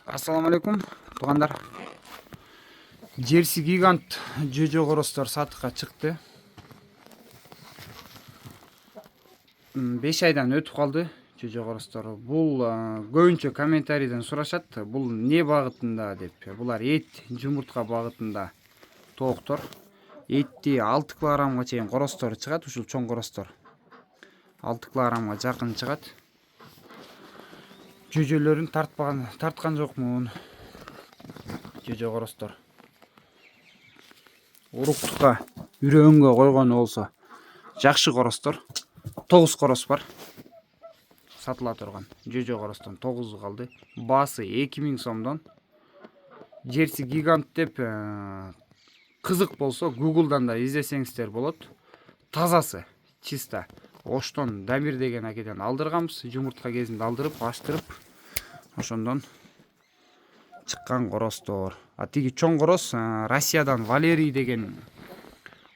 Ассаламу алейкум туугандар. Жерси гигант жөжө коростор сатыкка чыкты. 5 айдан өтүп калды жөжө коростор. Бул көбүнчө комментарийден сурашат. Бул не багытында деп. Булар эт, жумуртка багытында тооктор. Этти 6 килограммга чейин коростор чыгат, ушул чоң коростор. 6 килограммга жакын чыгат. Жөжөлөрүн тарткан жокмун. Жөжө коростор. Уруктукка, үрөөнгө койгону болсо жакшы коростор. 9 корос бар. Сатыла турган. Жөжө коростон 9 калды. Баасы 2000 сомдон. Жерси гигант деп кызык болсо Google'дан да издесеңиздер болот. Тазасы, чиста. Оштон Дамир деген акеден алдырганбыз. Жумуртка кезинде алдырып, аштырып, ошондон чыккан коростор. Тиги чоң корос Россиядан Валерий деген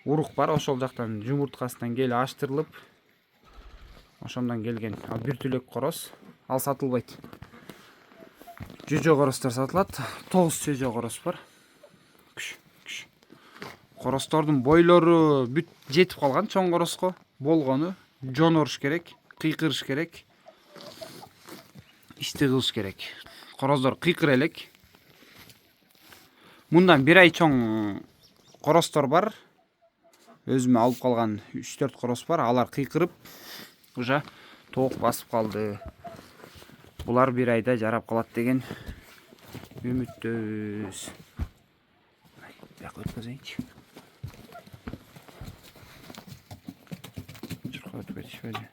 урук бар. Ошол жактан жумурткасынан келип аштырылып, ошондон келген. Бир түлөк корос. Ал сатылбайт. Жөжө коростор сатылат. 9 жөжө корос бар. Коростордун бойлору бүт жетип калган чоң короско. Болгону жон оруш керек, кыйкырыш керек. Ишти кылыш керек. Короздор кыйкыра элек. Мындан 1 ай чоң коростор бар. Өзүмө алып калган 3-4 корос бар. Алар кыйкырып, уже тоок басып калды. Булар 1 айда жарап калат деген үмүттөбүз. Бияка өткөзөйүнчү. Журка өтүп кетишпейди.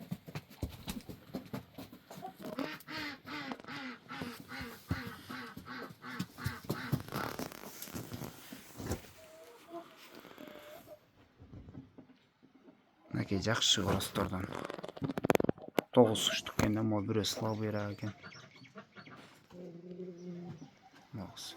Мынакей жакшы коростордон 9 штук экен, бирөө слабыйраак экен. 9.